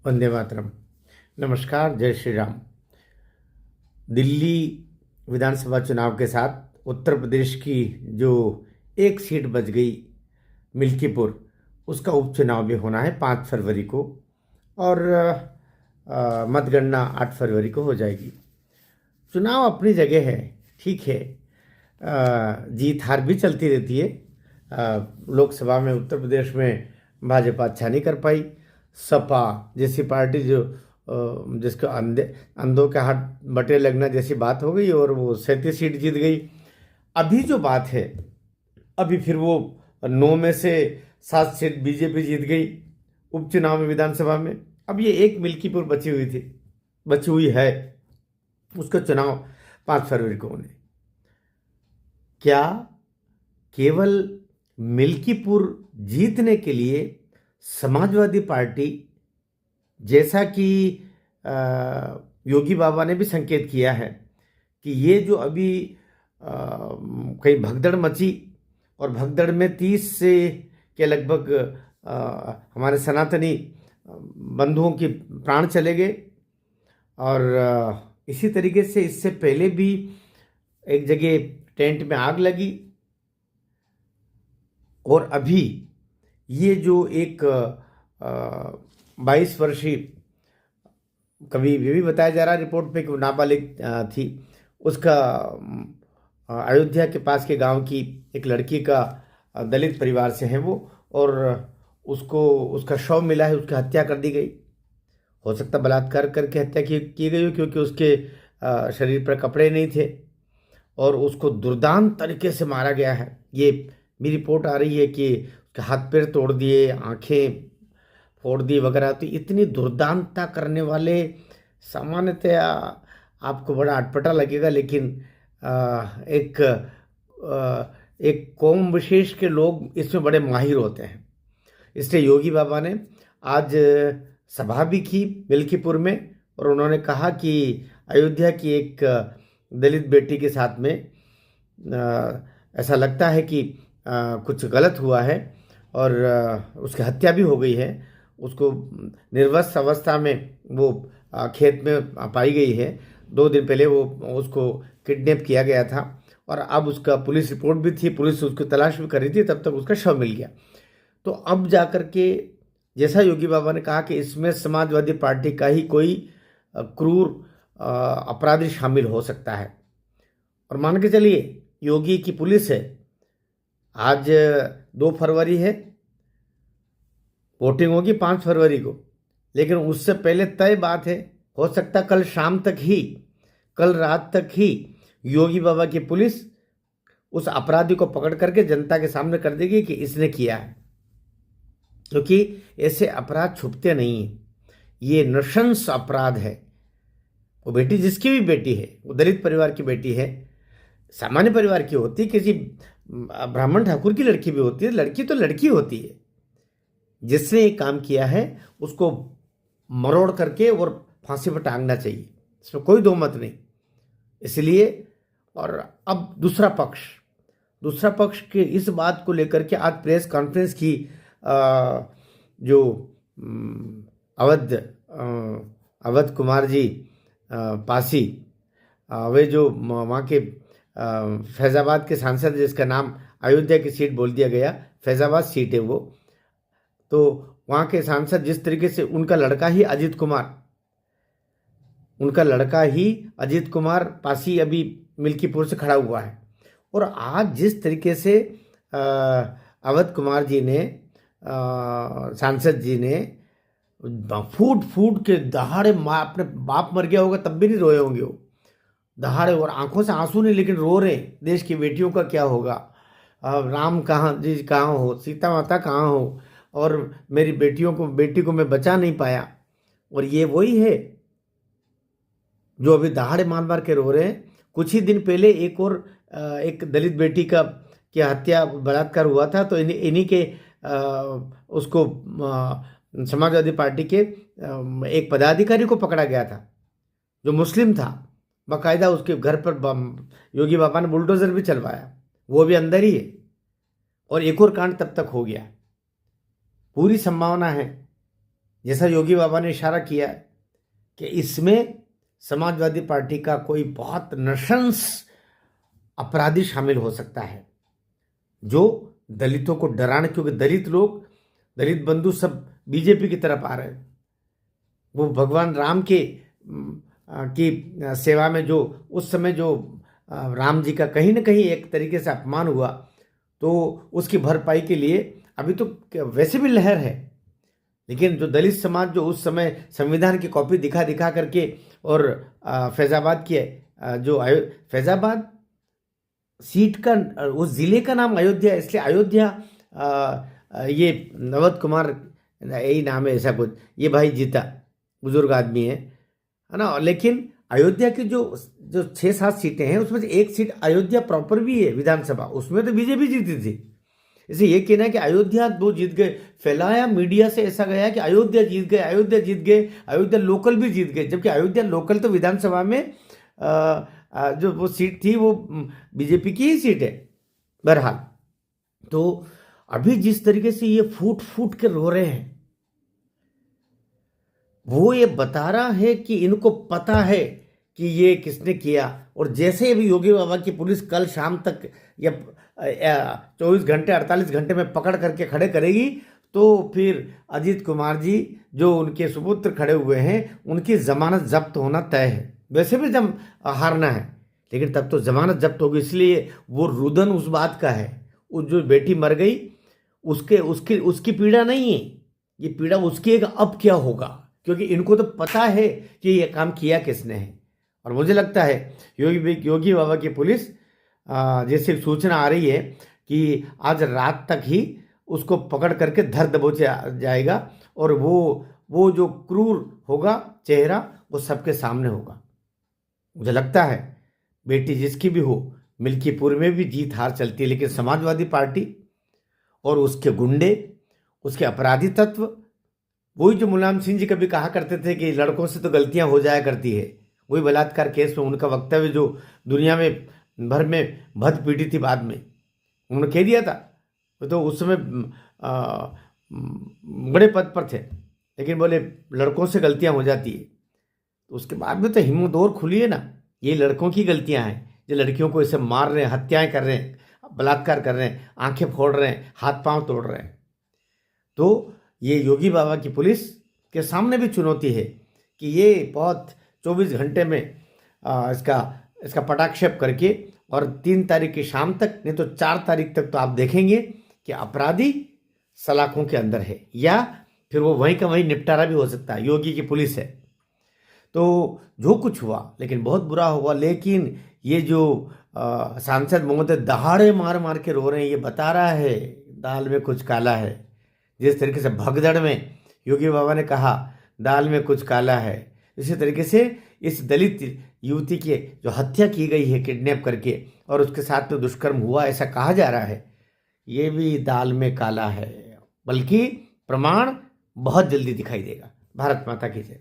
वंदे मातरम। नमस्कार, जय श्री राम। दिल्ली विधानसभा चुनाव के साथ उत्तर प्रदेश की जो एक सीट बच गई, मिल्कीपुर, उसका उपचुनाव भी होना है 5 फरवरी को। और मतगणना 8 फरवरी को हो जाएगी। चुनाव अपनी जगह है, ठीक है। जीत हार भी चलती रहती है। लोकसभा में उत्तर प्रदेश में भाजपा अच्छा नहीं कर पाई। सपा जैसी पार्टी जो जिसको अंधों के हाथ बटे लगना जैसी बात हो गई और वो 37 सीट जीत गई। अभी जो बात है, अभी फिर वो 9 में से 7 सीट बीजेपी जीत गई उपचुनाव में, विधानसभा में। अब ये एक मिल्कीपुर बची हुई है, उसका चुनाव 5 फरवरी को होने। क्या केवल मिल्कीपुर जीतने के लिए समाजवादी पार्टी, जैसा कि योगी बाबा ने भी संकेत किया है कि ये जो अभी कहीं भगदड़ मची और भगदड़ में 30 से के लगभग हमारे सनातनी बंधुओं की प्राण चले गए। और इसी तरीके से इससे पहले भी एक जगह टेंट में आग लगी। और अभी ये जो एक 22 वर्षीय, कभी ये भी बताया जा रहा है रिपोर्ट पे कि वो नाबालिग थी, उसका अयोध्या के पास के गांव की एक लड़की का दलित परिवार से है वो, और उसका शव मिला है, उसकी हत्या कर दी गई। हो सकता बलात्कार करके हत्या की गई हो, क्योंकि उसके शरीर पर कपड़े नहीं थे और उसको दुर्दांत तरीके से मारा गया है। ये भी रिपोर्ट आ रही है कि उसके हाथ पैर तोड़ दिए, आंखें फोड़ दी वगैरह। तो इतनी दुर्दांतता करने वाले सामान्यतया आपको बड़ा अटपटा लगेगा, लेकिन एक कौम विशेष के लोग इसमें बड़े माहिर होते हैं। इसलिए योगी बाबा ने आज सभा भी की मिल्कीपुर में, और उन्होंने कहा कि अयोध्या की एक दलित बेटी के साथ में ऐसा लगता है कि कुछ गलत हुआ है और उसकी हत्या भी हो गई है। उसको निर्वस्त्र अवस्था में वो खेत में पाई गई है। 2 दिन पहले वो उसको किडनैप किया गया था और अब उसका पुलिस रिपोर्ट भी थी, पुलिस उसकी तलाश भी कर रही थी, तब तक उसका शव मिल गया। तो अब जाकर के जैसा योगी बाबा ने कहा कि इसमें समाजवादी पार्टी का ही कोई क्रूर अपराधी शामिल हो सकता है। और मान के चलिए योगी की पुलिस है, आज 2 फरवरी है, वोटिंग होगी 5 फरवरी को, लेकिन उससे पहले तय बात है, हो सकता कल शाम तक ही, कल रात तक ही योगी बाबा की पुलिस उस अपराधी को पकड़ करके जनता के सामने कर देगी कि इसने किया है। क्योंकि ऐसे अपराध छुपते नहीं हैं, ये नृशंस अपराध है। वो बेटी जिसकी भी बेटी है, वो दलित परिवार की बेटी है, सामान्य परिवार की होती, किसी ब्राह्मण ठाकुर की लड़की भी होती है, लड़की तो लड़की होती है। जिसने ये काम किया है उसको मरोड़ करके और फांसी पर टांगना चाहिए, इसमें कोई दो मत नहीं। इसलिए, और अब दूसरा पक्ष के इस बात को लेकर के आज प्रेस कॉन्फ्रेंस की जो अवध कुमार जी पासी, वे जो वहाँ के फैज़ाबाद के सांसद, जिसका नाम अयोध्या की सीट बोल दिया गया, फैज़ाबाद सीट है वो, तो वहाँ के सांसद जिस तरीके से उनका लड़का ही अजीत कुमार पासी अभी मिल्कीपुर से खड़ा हुआ है। और आज जिस तरीके से अवध कुमार जी ने, सांसद जी ने फूट के दहाड़े, अपने बाप मर गया होगा तब भी नहीं रोए होंगे वो, दहाड़े, और आंखों से आंसू नहीं, लेकिन रो रहे, देश की बेटियों का क्या होगा, राम कहाँ हो, सीता माता कहाँ हो, और मेरी बेटी को मैं बचा नहीं पाया। और ये वही है जो अभी दहाड़े मार के रो रहे हैं। कुछ ही दिन पहले एक दलित बेटी की हत्या, बलात्कार हुआ था, तो इन्हीं के उसको समाजवादी पार्टी के एक पदाधिकारी को पकड़ा गया था जो मुस्लिम था। बाकायदा उसके घर पर योगी बाबा ने बुलडोजर भी चलवाया, वो भी अंदर ही है, और एक और कांड तब तक हो गया। पूरी संभावना है जैसा योगी बाबा ने इशारा किया कि इसमें समाजवादी पार्टी का कोई बहुत नृशंस अपराधी शामिल हो सकता है जो दलितों को डराने, क्योंकि दलित बंधु सब बीजेपी की तरफ आ रहे हैं। वो भगवान राम के की सेवा में जो उस समय जो राम जी का कहीं ना कहीं एक तरीके से अपमान हुआ, तो उसकी भरपाई के लिए अभी तो वैसे भी लहर है, लेकिन जो दलित समाज जो उस समय संविधान की कॉपी दिखा दिखा करके और फैजाबाद की जो फैजाबाद सीट का उस ज़िले का नाम अयोध्या, इसलिए अयोध्या ये नवद कुमार यही नाम है ऐसा कुछ, ये भाई जीता, बुजुर्ग आदमी है ना। लेकिन अयोध्या की जो 6-7 सीटें हैं उसमें से एक सीट अयोध्या प्रॉपर भी है विधानसभा, उसमें तो बीजेपी जीती थी। इसे ये कहना है कि अयोध्या 2 जीत गए, फैलाया मीडिया से ऐसा गया कि अयोध्या जीत गए, अयोध्या जीत गए, अयोध्या लोकल भी जीत गए, जबकि अयोध्या लोकल तो विधानसभा में जो वो सीट थी वो बीजेपी की ही सीट है। बहरहाल, तो अभी जिस तरीके से ये फूट फूट के रो रहे हैं, वो ये बता रहा है कि इनको पता है कि ये किसने किया। और जैसे अभी योगी बाबा की पुलिस कल शाम तक या 24 घंटे 48 घंटे में पकड़ करके खड़े करेगी, तो फिर अजीत कुमार जी जो उनके सुपुत्र खड़े हुए हैं उनकी जमानत जब्त होना तय है। वैसे भी जब हारना है, लेकिन तब तो जमानत जब्त होगी। इसलिए वो रुदन उस बात का है, उस जो बेटी मर गई उसकी पीड़ा नहीं है, ये पीड़ा उसकी एक अब क्या होगा, क्योंकि इनको तो पता है कि ये काम किया किसने है। और मुझे लगता है योगी बाबा की पुलिस जैसे सूचना आ रही है कि आज रात तक ही उसको पकड़ करके धर दबोचा जाएगा, और वो जो क्रूर होगा चेहरा वो सबके सामने होगा। मुझे लगता है बेटी जिसकी भी हो, मिल्कीपुर में भी जीत हार चलती है, लेकिन समाजवादी पार्टी और उसके गुंडे, उसके अपराधी तत्व, वही जो मुलायम सिंह जी कभी कहा करते थे कि लड़कों से तो गलतियां हो जाया करती है, वही बलात्कार केस में उनका वक्तव्य जो दुनिया में भर में भद पीटी थी, बाद में उन्होंने कह दिया था। तो उस समय बड़े पद पर थे, लेकिन बोले लड़कों से गलतियां हो जाती है। तो उसके बाद में तो हिम्मत और खुली है ना, ये लड़कों की गलतियां हैं जो लड़कियों को ऐसे मार रहे हैं, हत्याएं कर रहे हैं, बलात्कार कर रहे हैं, आंखें फोड़ रहे हैं, हाथ पांव तोड़ रहे हैं। तो ये योगी बाबा की पुलिस के सामने भी चुनौती है कि ये बहुत 24 घंटे में इसका पटाक्षेप करके, और 3 तारीख की शाम तक, नहीं तो 4 तारीख तक तो आप देखेंगे कि अपराधी सलाखों के अंदर है, या फिर वो वहीं का वहीं निपटारा भी हो सकता है। योगी की पुलिस है। तो जो कुछ हुआ, लेकिन बहुत बुरा हुआ। लेकिन ये जो सांसद महोदय दहाड़े मार मार के रो रहे हैं, ये बता रहा है दाल में कुछ काला है। जिस तरीके से भगदड़ में योगी बाबा ने कहा दाल में कुछ काला है, इसी तरीके से इस दलित युवती की जो हत्या की गई है किडनैप करके, और उसके साथ में दुष्कर्म हुआ ऐसा कहा जा रहा है, ये भी दाल में काला है। बल्कि प्रमाण बहुत जल्दी दिखाई देगा। भारत माता की जय।